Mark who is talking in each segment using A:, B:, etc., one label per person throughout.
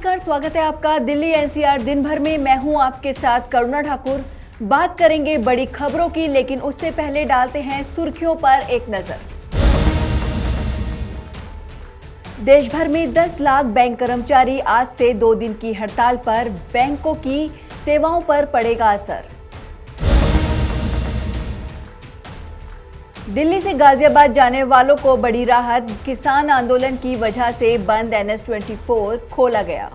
A: नमस्कार, स्वागत है आपका दिल्ली एनसीआर दिन भर में। मैं हूं आपके साथ करुणा ठाकुर। बात करेंगे बड़ी खबरों की, लेकिन उससे पहले डालते हैं सुर्खियों पर एक नजर। देश भर में 10 लाख बैंक कर्मचारी आज से 2 दिन की हड़ताल पर। बैंकों की सेवाओं पर पड़ेगा असर। दिल्ली से गाजियाबाद जाने वालों को बड़ी राहत। किसान आंदोलन की वजह से बंद NH-24 खोला गया।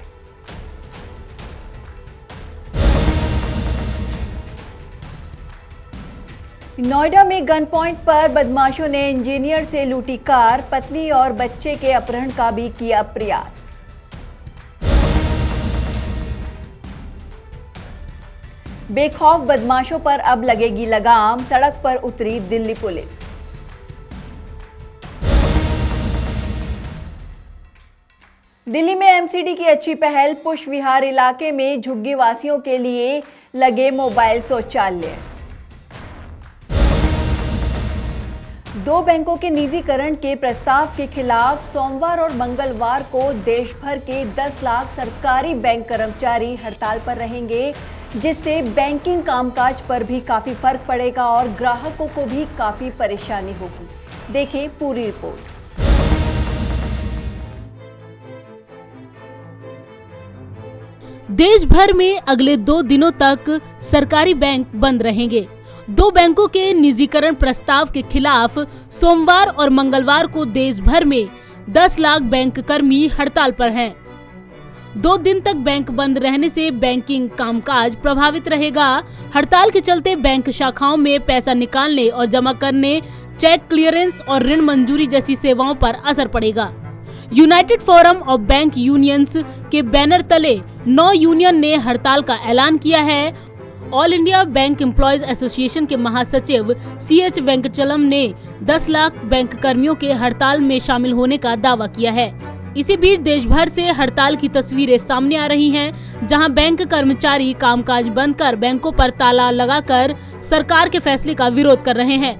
A: नोएडा में गन पॉइंट पर बदमाशों ने इंजीनियर से लूटी कार। पत्नी और बच्चे के अपहरण का भी किया प्रयास। बेखौफ बदमाशों पर अब लगेगी लगाम। सड़क पर उतरी दिल्ली पुलिस। दिल्ली में एमसीडी की अच्छी पहल। पुष्प विहार इलाके में झुग्गी वासियों के लिए लगे मोबाइल शौचालय। 2 बैंकों के निजीकरण के प्रस्ताव के खिलाफ सोमवार और मंगलवार को देश भर के 10 लाख सरकारी बैंक कर्मचारी हड़ताल पर रहेंगे, जिससे बैंकिंग कामकाज पर भी काफी फर्क पड़ेगा और ग्राहकों को भी काफी परेशानी होगी। देखें पूरी रिपोर्ट।
B: देश भर में अगले 2 दिनों तक सरकारी बैंक बंद रहेंगे। 2 बैंकों के निजीकरण प्रस्ताव के खिलाफ सोमवार और मंगलवार को देश भर में 10 लाख बैंक कर्मी हड़ताल पर हैं। 2 दिन तक बैंक बंद रहने से बैंकिंग कामकाज प्रभावित रहेगा। हड़ताल के चलते बैंक शाखाओं में पैसा निकालने और जमा करने, चेक क्लियरेंस और ऋण मंजूरी जैसी सेवाओं पर असर पड़ेगा। United forum of bank unions के बैनर तले 9 यूनियन ने हड़ताल का ऐलान किया है। All India bank employees association के महासचिव CH वेंकटचलम ने 10 लाख बैंक कर्मियों के हड़ताल में शामिल होने का दावा किया है। इसी बीच देश भर से हड़ताल की तस्वीरें सामने आ रही हैं, जहां बैंक कर्मचारी कामकाज बंद कर बैंकों पर ताला लगाकर सरकार के फैसले का विरोध कर रहे हैं।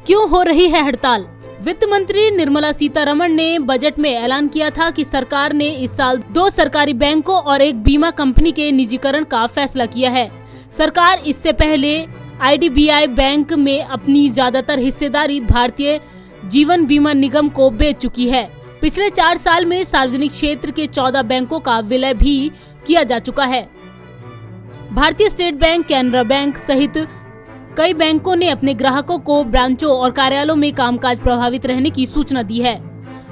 B: क्यों हो रही है हड़ताल? वित्त मंत्री निर्मला सीतारमण ने बजट में ऐलान किया था कि सरकार ने इस साल 2 सरकारी बैंकों और एक बीमा कंपनी के निजीकरण का फैसला किया है। सरकार इससे पहले IDBI बैंक में अपनी ज्यादातर हिस्सेदारी भारतीय जीवन बीमा निगम को बेच चुकी है। पिछले 4 साल में सार्वजनिक क्षेत्र के 14 बैंकों का विलय भी किया जा चुका है। भारतीय स्टेट बैंक, कैनरा बैंक सहित कई बैंकों ने अपने ग्राहकों को ब्रांचों और कार्यालयों में कामकाज प्रभावित रहने की सूचना दी है।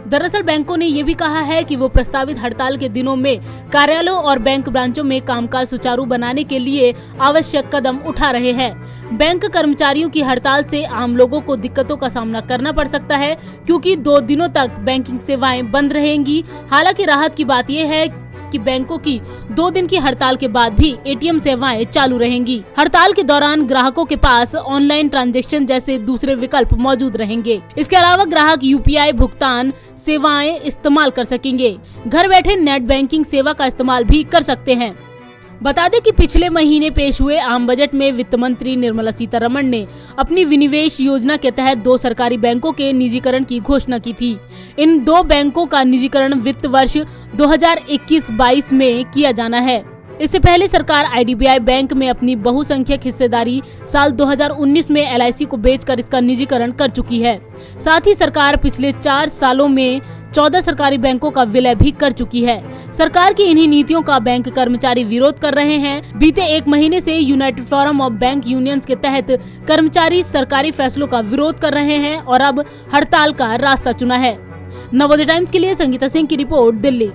B: दरअसल बैंकों ने ये भी कहा है कि वो प्रस्तावित हड़ताल के दिनों में कार्यालयों और बैंक ब्रांचों में कामकाज सुचारू बनाने के लिए आवश्यक कदम उठा रहे हैं। बैंक कर्मचारियों की हड़ताल से आम लोगों को दिक्कतों का सामना करना पड़ सकता है, क्योंकि 2 दिनों तक बैंकिंग सेवाएं बंद रहेंगी। हालांकि राहत की बात यह है कि बैंकों की 2 दिन की हड़ताल के बाद भी ATM सेवाएं चालू रहेंगी। हड़ताल के दौरान ग्राहकों के पास ऑनलाइन ट्रांजैक्शन जैसे दूसरे विकल्प मौजूद रहेंगे। इसके अलावा ग्राहक UPI भुगतान सेवाएं इस्तेमाल कर सकेंगे। घर बैठे नेट बैंकिंग सेवा का इस्तेमाल भी कर सकते हैं। बता दें कि पिछले महीने पेश हुए आम बजट में वित्त मंत्री निर्मला सीतारमण ने अपनी विनिवेश योजना के तहत 2 सरकारी बैंकों के निजीकरण की घोषणा की थी। इन 2 बैंकों का निजीकरण वित्त वर्ष 2021-22 में किया जाना है। इससे पहले सरकार IDBI बैंक में अपनी बहुसंख्यक हिस्सेदारी साल 2019 में LIC को बेचकर इसका निजीकरण कर चुकी है। साथ ही सरकार पिछले 4 सालों में 14 सरकारी बैंकों का विलय भी कर चुकी है। सरकार की इन्हीं नीतियों का बैंक कर्मचारी विरोध कर रहे हैं। बीते 1 महीने से United forum of bank unions के तहत कर्मचारी सरकारी फैसलों का विरोध कर रहे हैं और अब हड़ताल का रास्ता चुना है। नवोदय टाइम्स के लिए संगीता सिंह की रिपोर्ट, दिल्ली।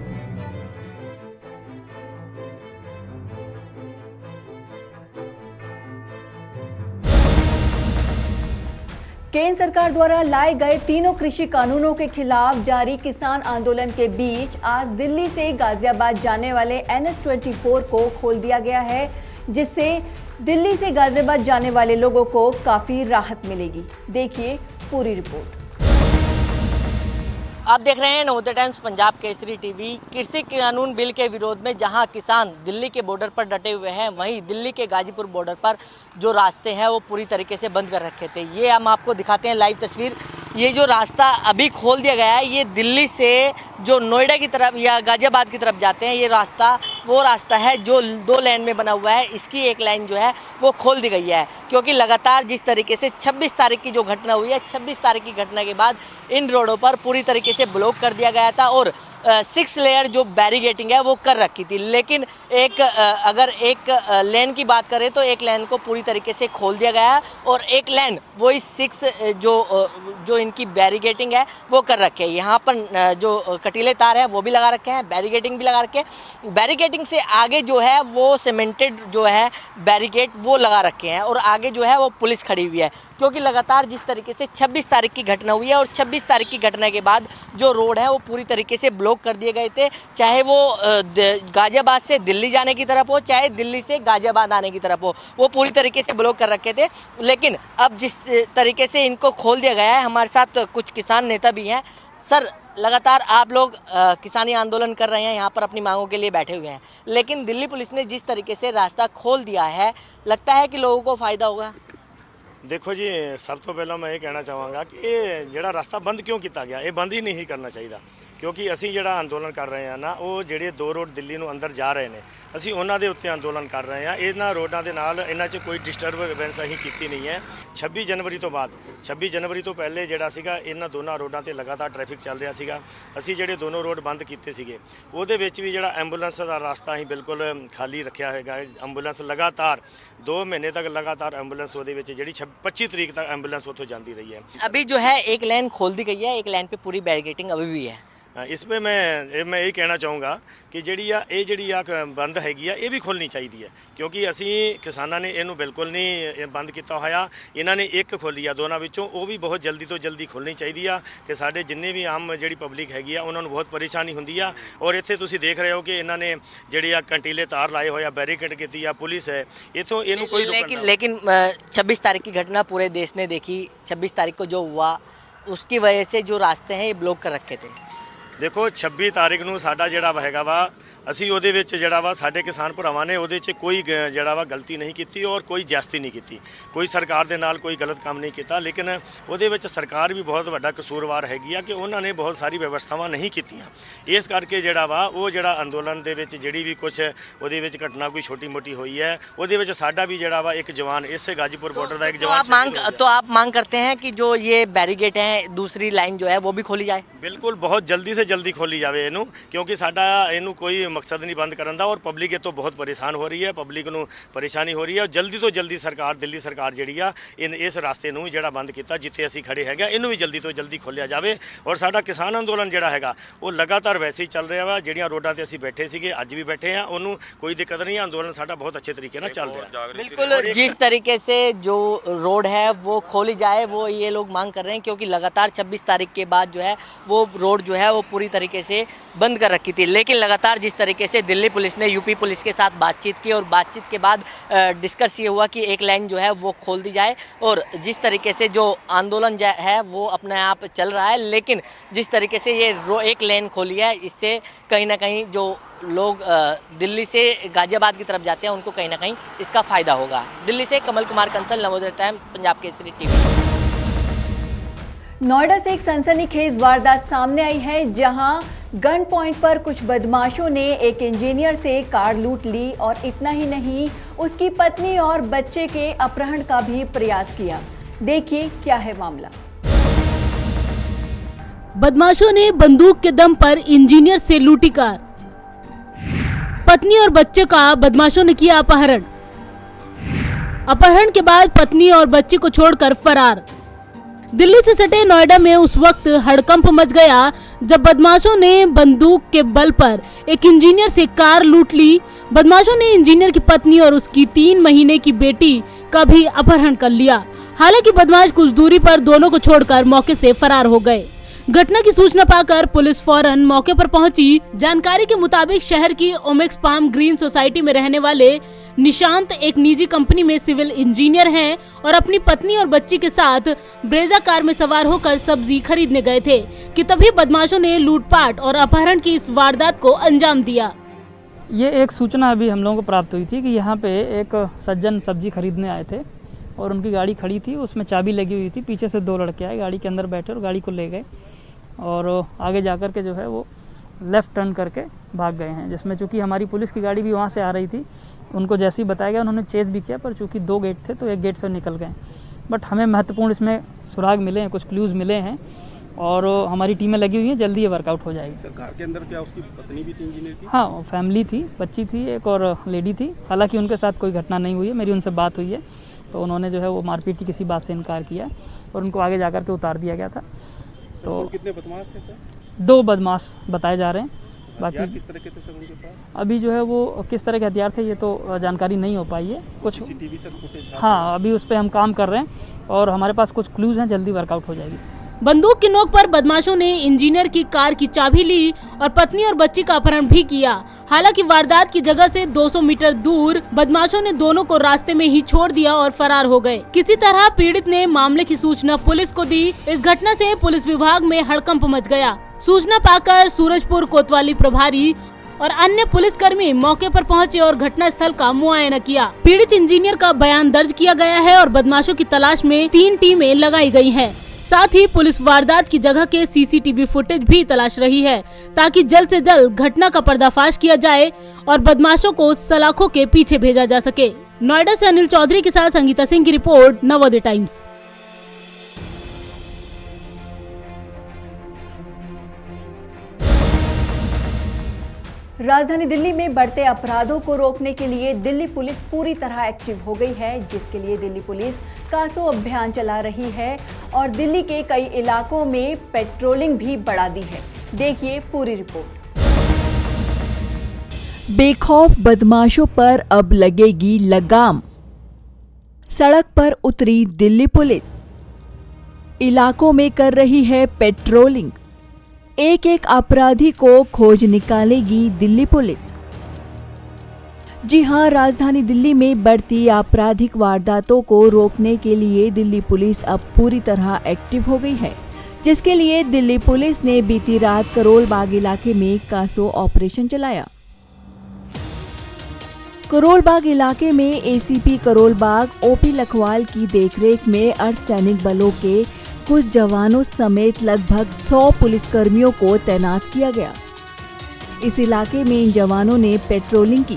A: केंद्र सरकार द्वारा लाए गए तीनों कृषि कानूनों के खिलाफ जारी किसान आंदोलन के बीच आज दिल्ली से गाजियाबाद जाने वाले NH-24 को खोल दिया गया है, जिससे दिल्ली से गाजियाबाद जाने वाले लोगों को काफी राहत मिलेगी। देखिए पूरी रिपोर्ट।
C: आप देख रहे हैं नवोदय टाइम्स पंजाब केसरी टीवी। कृषि कानून बिल के विरोध में जहां किसान दिल्ली के बॉर्डर पर डटे हुए हैं, वहीं दिल्ली के गाजीपुर बॉर्डर पर जो रास्ते हैं वो पूरी तरीके से बंद कर रखे थे। ये हम आपको दिखाते हैं लाइव तस्वीर। ये जो रास्ता अभी खोल दिया गया है, ये दिल्ली से जो नोएडा की तरफ या गाजियाबाद की तरफ जाते हैं, ये रास्ता वो रास्ता है जो 2 लेन में बना हुआ है। इसकी एक लाइन जो है वो खोल दी गई है, क्योंकि लगातार जिस तरीके से 26 तारीख की जो घटना हुई है, 26 तारीख की घटना के बाद इन रोडों पर पूरी तरीके से ब्लॉक कर दिया गया था और 6 लेयर जो बैरिगेटिंग है वो कर रखी थी। लेकिन अगर एक लेन की बात करें तो एक लेन को पूरी तरीके से खोल दिया गया है और एक लेन वही 6 जो इनकी बैरिगेटिंग है वो कर रखे हैं। यहाँ पर जो कटीले तार है वो भी लगा रखे हैं, बैरिगेटिंग भी लगा रखे हैं। बैरिगेटिंग से आगे जो है वो सीमेंटेड जो है बैरिकेड वो लगा रखे हैं और आगे जो है वो पुलिस खड़ी हुई है, क्योंकि लगातार जिस तरीके से 26 तारीख की घटना हुई है और 26 तारीख की घटना के बाद जो रोड है वो पूरी तरीके से ब्लॉक कर दिए गए थे, चाहे वो गाजियाबाद से दिल्ली जाने की तरफ हो, चाहे दिल्ली से गाजियाबाद आने की तरफ हो, वो पूरी तरीके से ब्लॉक कर रखे थे। लेकिन अब जिस तरीके से इनको खोल दिया गया है, हमारे साथ कुछ किसान नेता भी हैं। सर, लगातार आप लोग किसानी आंदोलन कर रहे हैं, यहाँ पर अपनी मांगों के लिए बैठे हुए हैं, लेकिन दिल्ली पुलिस ने जिस तरीके से रास्ता खोल दिया है, लगता है कि लोगों को फ़ायदा होगा?
D: देखो जी, सब तो पहला मैं ये कहना चाहांगा कि ये ਜਿਹੜਾ रास्ता बंद क्यों किया गया, ये बंद ही नहीं करना चाहिए, क्योंकि ਅਸੀਂ ਜਿਹੜਾ ਅੰਦੋਲਨ ਕਰ ਰਹੇ ਹਾਂ ਨਾ, ਉਹ ਜਿਹੜੇ 2 ਰੋਡ ਦਿੱਲੀ ਨੂੰ ਅੰਦਰ ਜਾ ਰਹੇ ਨੇ, ਅਸੀਂ ਉਹਨਾਂ ਦੇ ਉੱਤੇ ਅੰਦੋਲਨ ਕਰ ਰਹੇ ਹਾਂ। ਇਹਨਾਂ ਰੋਡਾਂ ਦੇ ਨਾਲ ਇਹਨਾਂ 'ਚ ਕੋਈ ਡਿਸਟਰਬੈਂਸ ਅਸੀਂ ਕੀਤੀ ਨਹੀਂ ਹੈ। 26 ਜਨਵਰੀ ਤੋਂ ਬਾਅਦ, 26 ਜਨਵਰੀ ਤੋਂ ਪਹਿਲੇ ਜਿਹੜਾ ਸੀਗਾ ਇਹਨਾਂ ਦੋਨਾਂ ਰੋਡਾਂ ਤੇ ਲਗਾਤਾਰ ਟ੍ਰੈਫਿਕ ਚੱਲ ਰਿਹਾ ਸੀਗਾ। ਅਸੀਂ ਜਿਹੜੇ ਦੋਨੋਂ ਰੋਡ ਬੰਦ ਕੀਤੇ ਸੀਗੇ, ਉਹਦੇ ਵਿੱਚ ਵੀ ਜਿਹੜਾ ਐਂਬੂਲੈਂਸ ਦਾ ਰਸਤਾ ਅਸੀਂ ਬਿਲਕੁਲ ਖਾਲੀ ਰੱਖਿਆ ਹੈਗਾ। ਐਂਬੂਲੈਂਸ ਲਗਾਤਾਰ 2 ਮਹੀਨੇ ਤੱਕ ਲਗਾਤਾਰ ਐਂਬੂਲੈਂਸ ਉਹਦੇ ਵਿੱਚ ਜਿਹੜੀ 25 ਤਰੀਕ ਤੱਕ ਐਂਬੂਲੈਂਸ ਉੱਥੋਂ ਜਾਂਦੀ ਰਹੀ है।
C: अभी जो है एक लाइन खोल दी गई है, एक लाइन पे पूरी बैरिकेटिंग अभी भी है।
D: इसमें मैं यही कहना चाहूँगा कि ਜਿਹੜੀ ਆ ਬੰਦ ਹੈਗੀ ਆ, ਇਹ ਵੀ ਖੋਲ੍ਹਣੀ ਚਾਹੀਦੀ ਹੈ, ਕਿਉਂਕਿ ਅਸੀਂ ਕਿਸਾਨਾਂ ਨੇ ਇਹਨੂੰ ਬਿਲਕੁਲ ਨਹੀਂ ਬੰਦ ਕੀਤਾ ਹੋਇਆ। ਇਹਨਾਂ ਨੇ ਇੱਕ ਖੋਲ੍ਹੀ ਆ ਦੋਨਾਂ ਵਿੱਚੋਂ, ਉਹ ਵੀ ਬਹੁਤ ਜਲਦੀ ਤੋਂ ਜਲਦੀ ਖੋਲ੍ਹਣੀ ਚਾਹੀਦੀ ਆ ਕਿ ਸਾਡੇ ਜਿੰਨੇ ਵੀ ਆਮ ਜਿਹੜੀ ਪਬਲਿਕ ਹੈਗੀ ਆ ਉਹਨਾਂ ਨੂੰ ਬਹੁਤ ਪਰੇਸ਼ਾਨੀ ਹੁੰਦੀ ਆ। ਔਰ ਇੱਥੇ ਤੁਸੀਂ ਦੇਖ ਰਹੇ ਹੋ ਕਿ ਇਹਨਾਂ ਨੇ ਜਿਹੜੇ ਆ ਕੰਟੀਲੇ ਤਾਰ ਲਾਏ ਹੋਏ ਆ, बैरिकेड की पुलिस है, इतो इन्हों कोई
C: लेकिन 26 तारीख की घटना पूरे देश ने देखी। 26 तारीख को जो हुआ उसकी वजह से जो रास्ते हैं ये ब्लॉक कर रखे थे।
D: देखो 26 तारीख ਨੂੰ ਸਾਡਾ ਜਿਹੜਾ ਹੈਗਾ ਵਾ, ਅਸੀਂ ਉਹਦੇ ਵਿੱਚ ਜਿਹੜਾ ਵਾ ਸਾਡੇ ਕਿਸਾਨ ਭਰਾਵਾਂ ਨੇ ਉਹਦੇ 'ਚ ਕੋਈ ਜਿਹੜਾ ਵਾ ਗਲਤੀ ਨਹੀਂ ਕੀਤੀ ਔਰ ਕੋਈ ਜ਼ਿਆਦਤੀ ਨਹੀਂ ਕੀਤੀ, ਕੋਈ ਸਰਕਾਰ ਦੇ ਨਾਲ ਕੋਈ ਗਲਤ ਕੰਮ ਨਹੀਂ ਕੀਤਾ। ਲੇਕਿਨ ਉਹਦੇ ਵਿੱਚ ਸਰਕਾਰ ਵੀ ਬਹੁਤ ਵੱਡਾ ਕਸੂਰਵਾਰ ਹੈਗੀ ਆ ਕਿ ਉਹਨਾਂ ਨੇ ਬਹੁਤ ਸਾਰੀ ਵਿਵਸਥਾਵਾਂ ਨਹੀਂ ਕੀਤੀਆਂ। ਇਸ ਕਰਕੇ ਜਿਹੜਾ ਵਾ ਉਹ ਜਿਹੜਾ ਅੰਦੋਲਨ ਦੇ ਵਿੱਚ ਜਿਹੜੀ ਵੀ ਕੁਝ ਉਹਦੇ ਵਿੱਚ ਘਟਨਾ ਕੋਈ ਛੋਟੀ ਮੋਟੀ ਹੋਈ ਹੈ, ਉਹਦੇ ਵਿੱਚ ਸਾਡਾ ਵੀ ਜਿਹੜਾ ਵਾ ਇੱਕ ਜਵਾਨ ਇਸੇ गाजीपुर बॉर्डर का एक जवान।
C: तो आप मांग करते हैं कि जो ये बैरिकेड है, दूसरी लाइन जो है वो भी खोली जाए?
D: बिल्कुल, बहुत जल्दी से जल्दी खोली जाए ਇਹਨੂੰ, क्योंकि ਸਾਡਾ ਇਹਨੂੰ ਕੋਈ मकसद नहीं बंद करन दा और पब्लिक ये तो बहुत परेशान हो रही है, पब्लिक ਨੂੰ परेशानी हो रही है। जल्दी तो जल्दी सरकार, दिल्ली सरकार ਜਿਹੜੀ ਆ ਇਸ ਰਾਸਤੇ ਨੂੰ ਜਿਹੜਾ ਬੰਦ ਕੀਤਾ ਜਿੱਥੇ ਅਸੀਂ ਖੜੇ ਹੈਗੇ, ਇਹਨੂੰ ਵੀ ਜਲਦੀ ਤੋਂ ਜਲਦੀ ਖੋਲਿਆ ਜਾਵੇ। ਔਰ ਸਾਡਾ ਕਿਸਾਨ ਅੰਦੋਲਨ ਜਿਹੜਾ ਹੈਗਾ ਉਹ ਲਗਾਤਾਰ ਵੈਸੇ ਹੀ ਚੱਲ ਰਿਹਾ ਵਾ। ਜਿਹੜੀਆਂ ਰੋਡਾਂ ਤੇ ਅਸੀਂ ਬੈਠੇ ਸੀਗੇ, ਅੱਜ ਵੀ ਬੈਠੇ ਆ, ਉਹਨੂੰ ਕੋਈ ਦਿੱਕਤ नहीं है। अंदोलन साडा बहुत अच्छे तरीके ਨਾਲ ਚੱਲ ਰਿਹਾ।
C: बिल्कुल, जिस तरीके से जो रोड है वो खोली जाए वो ये लोग मांग कर रहे हैं, क्योंकि लगातार 26 तारीख के बाद जो है वो रोड जो है वो पूरी तरीके से बंद कर रखी थी। लेकिन लगातार जिस तरीके से दिल्ली पुलिस ने यूपी पुलिस के साथ बातचीत की और बातचीत के बाद डिस्कस ये हुआ कि एक लाइन जो है वो खोल दी जाए और जिस तरीके से जो आंदोलन है वो अपने आप चल रहा है। लेकिन जिस तरीके से ये एक लेन खोली है, इससे कहीं ना कहीं जो लोग दिल्ली से गाजियाबाद की तरफ जाते हैं उनको कहीं ना कहीं इसका फ़ायदा होगा। दिल्ली से कमल कुमार कंसल, नवोदय टाइम, पंजाब केसरी टीवी।
A: नोएडा से एक सनसनीखेज वारदात सामने आई है, जहां गन पॉइंट पर कुछ बदमाशों ने एक इंजीनियर से कार लूट ली और इतना ही नहीं, उसकी पत्नी और बच्चे के अपहरण का भी प्रयास किया। देखिए क्या है मामला।
B: बदमाशों ने बंदूक के दम पर इंजीनियर से लूटी कार, पत्नी और बच्चे का बदमाशों ने किया अपहरण। अपहरण के बाद पत्नी और बच्चे को छोड़कर फरार। दिल्ली से सटे नोएडा में उस वक्त हड़कंप मच गया जब बदमाशों ने बंदूक के बल पर एक इंजीनियर से कार लूट ली। बदमाशों ने इंजीनियर की पत्नी और उसकी 3 महीने की बेटी का भी अपहरण कर लिया। हालांकि बदमाश कुछ दूरी पर दोनों को छोड़कर मौके से फरार हो गए। घटना की सूचना पाकर पुलिस फौरन मौके पर पहुंची। जानकारी के मुताबिक शहर की ओमेक्स पाम ग्रीन सोसाइटी में रहने वाले निशांत एक निजी कंपनी में सिविल इंजीनियर हैं और अपनी पत्नी और बच्ची के साथ ब्रेजा कार में सवार होकर सब्जी खरीदने गए थे कि तभी बदमाशों ने लूटपाट और अपहरण की इस वारदात को अंजाम दिया।
E: ये एक सूचना अभी हम लोगों को प्राप्त हुई थी कि यहाँ पे एक सज्जन सब्जी खरीदने आए थे, और उनकी गाड़ी खड़ी थी, उसमें चाबी लगी हुई थी। पीछे से 2 लड़के आए, गाड़ी के अंदर बैठे और गाड़ी को ले गए और आगे जाकर के जो है वो लेफ़्ट टर्न करके भाग गए हैं, जिसमें चूँकि हमारी पुलिस की गाड़ी भी वहाँ से आ रही थी। उनको जैसे ही बताया गया उन्होंने चेज़ भी किया, पर चूँकि 2 गेट थे तो एक गेट से निकल गए। बट हमें महत्वपूर्ण इसमें सुराग मिले हैं, कुछ क्लूज़ मिले हैं और हमारी टीमें लगी हुई हैं, जल्दी ये वर्कआउट हो जाएगी।
F: सर, कार के अंदर क्या उसकी पत्नी भी थी, इंजीनियर की?
E: हाँ, फैमिली थी, बच्ची थी एक और लेडी थी। हालांकि उनके साथ कोई घटना नहीं हुई है, मेरी उनसे बात हुई है तो उन्होंने जो है वो मारपीट की किसी बात से इनकार किया और उनको आगे जाकर के उतार दिया गया था।
F: तो कितने बदमाश थे सर?
E: 2 बदमाश बताए जा रहे हैं। बाकी
F: किस तरह के थे सर उनके पास?
E: अभी जो है वो किस तरह के हथियार थे ये तो जानकारी नहीं हो पाई है। कुछ
F: सीसीटीवी सर फुटेज?
E: हाँ, अभी उस पर हम काम कर रहे हैं और हमारे पास कुछ क्लूज़ हैं, जल्दी वर्कआउट हो जाएगी।
B: बंदूक की नोक पर बदमाशों ने इंजीनियर की कार की चाबी ली और पत्नी और बच्ची का अपहरण भी किया। हालांकि वारदात की जगह से 200 मीटर दूर बदमाशों ने दोनों को रास्ते में ही छोड़ दिया और फरार हो गए। किसी तरह पीड़ित ने मामले की सूचना पुलिस को दी। इस घटना से पुलिस विभाग में हड़कंप मच गया। सूचना पाकर सूरजपुर कोतवाली प्रभारी और अन्य पुलिसकर्मी मौके पर पहुंचे और घटना स्थल का मुआयना किया। पीड़ित इंजीनियर का बयान दर्ज किया गया है और बदमाशों की तलाश में 3 टीमें लगाई गई हैं। साथ ही पुलिस वारदात की जगह के सीसीटीवी फुटेज भी तलाश रही है ताकि जल्द से जल्द घटना का पर्दाफाश किया जाए और बदमाशों को सलाखों के पीछे भेजा जा सके। नोएडा से अनिल चौधरी के साथ संगीता सिंह की रिपोर्ट, नवोदय टाइम्स।
A: राजधानी दिल्ली में बढ़ते अपराधों को रोकने के लिए दिल्ली पुलिस पूरी तरह एक्टिव हो गई है, जिसके लिए दिल्ली पुलिस कासो अभियान चला रही है और दिल्ली के कई इलाकों में पेट्रोलिंग भी बढ़ा दी है। देखिए पूरी रिपोर्ट। बेखौफ बदमाशों पर अब लगेगी लगाम। सड़क पर उतरी दिल्ली पुलिस, इलाकों में कर रही है पेट्रोलिंग। एक एक अपराधी को खोज निकालेगी दिल्ली पुलिस। जी हां, राजधानी दिल्ली में बढ़ती आपराधिक वारदातों को रोकने के लिए दिल्ली पुलिस अब पूरी तरह एक्टिव हो गई है, जिसके लिए दिल्ली पुलिस ने बीती रात करोल बाग इलाके में कासो ऑपरेशन चलाया। करोल बाग इलाके में एसीपी करोल बाग ओपी लखवाल की देखरेख में अर्धसैनिक बलों के कुछ जवानों समेत लगभग 100 पुलिसकर्मियों को तैनात किया गया। इस इलाके में इन जवानों ने पेट्रोलिंग की,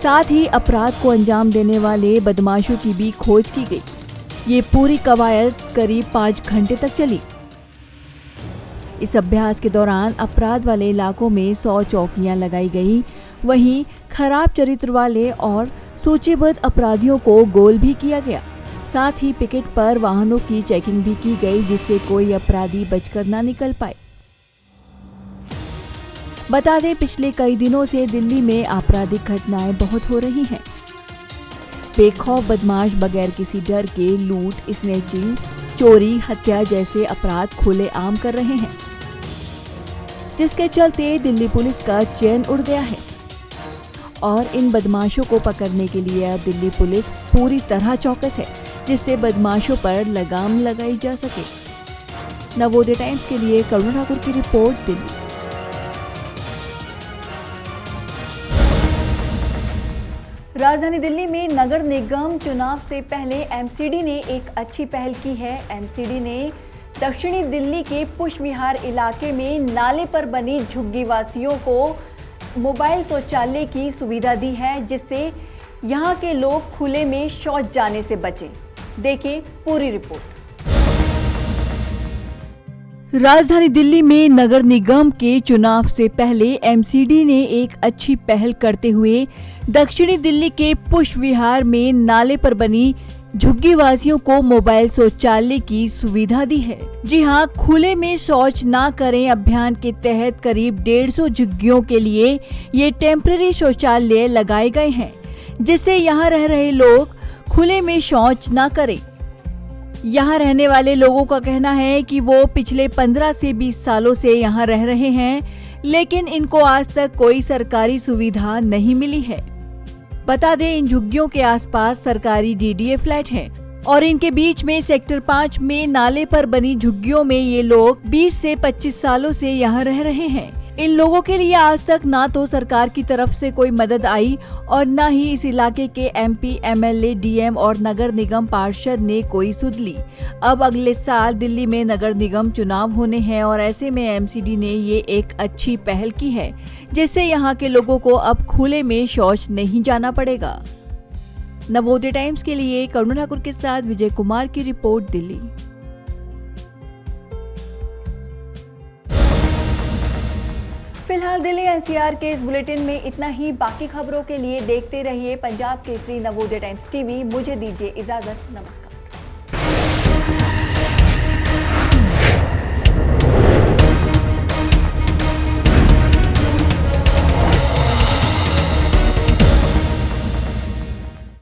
A: साथ ही अपराध को अंजाम देने वाले बदमाशों की भी खोज की गई। ये पूरी कवायद करीब 5 घंटे तक चली। इस अभ्यास के दौरान अपराध वाले इलाकों में 100 चौकियां लगाई गई। वहीं खराब चरित्र वाले और सूचीबद्ध अपराधियों को गोल भी किया गया। साथ ही पिकेट पर वाहनों की चेकिंग भी की गई, जिससे कोई अपराधी बचकर न निकल पाए। बता दें, पिछले कई दिनों से दिल्ली में आपराधिक घटनाएं बहुत हो रही हैं। बेखौफ बदमाश बगैर किसी डर के लूट, स्नैचिंग, चोरी, हत्या जैसे अपराध खुलेआम कर रहे हैं, जिसके चलते दिल्ली पुलिस का चैन उड़ गया है और इन बदमाशों को पकड़ने के लिए अब दिल्ली पुलिस पूरी तरह चौकस है, जिससे बदमाशों पर लगाम लगाई जा सके। नवोदय टाइम्स के लिए करुणा ठाकुर की रिपोर्ट, दिल्ली। राजधानी दिल्ली में नगर निगम चुनाव से पहले एमसीडी ने एक अच्छी पहल की है। एमसीडी ने दक्षिणी दिल्ली के पुष्प विहार इलाके में नाले पर बनी झुग्गी वासियों को मोबाइल शौचालय की सुविधा दी है, जिससे यहां के लोग खुले में शौच जाने से बचें। देखिए पूरी रिपोर्ट। राजधानी दिल्ली में नगर निगम के चुनाव से पहले एमसीडी ने एक अच्छी पहल करते हुए दक्षिणी दिल्ली के पुष्प विहार में नाले पर बनी झुग्गी वासियों को मोबाइल शौचालय की सुविधा दी है। जी हां, खुले में शौच ना करें अभियान के तहत करीब 150 झुग्गियों के लिए ये टेम्पररी शौचालय लगाए गए हैं, जिससे यहां रह रहे लोग खुले में शौच ना करें। यहाँ रहने वाले लोगों का कहना है कि वो पिछले 15 से 20 सालों से यहाँ रह रहे हैं, लेकिन इनको आज तक कोई सरकारी सुविधा नहीं मिली है। बता दें, इन झुग्गियों के आसपास सरकारी डीडीए फ्लैट हैं और इनके बीच में सेक्टर 5 में नाले पर बनी झुग्गियों में ये लोग 20 से 25 सालों से यहाँ रह रहे हैं। इन लोगों के लिए आज तक ना तो सरकार की तरफ से कोई मदद आई और न ही इस इलाके के एमपी, एमएलए, डीएम और नगर निगम पार्षद ने कोई सुध ली। अब अगले साल दिल्ली में नगर निगम चुनाव होने हैं और ऐसे में एमसीडी ने ये एक अच्छी पहल की है, जिससे यहाँ के लोगों को अब खुले में शौच नहीं जाना पड़ेगा। नवोदय टाइम्स के लिए करुणा ठाकुर के साथ विजय कुमार की रिपोर्ट, दिल्ली। फिलहाल दिल्ली एनसीआर के इस बुलेटिन में इतना ही। बाकी खबरों के लिए देखते रहिए पंजाब केसरी नवोदय टाइम्स टीवी। मुझे दीजिए इजाजत। नमस्कार।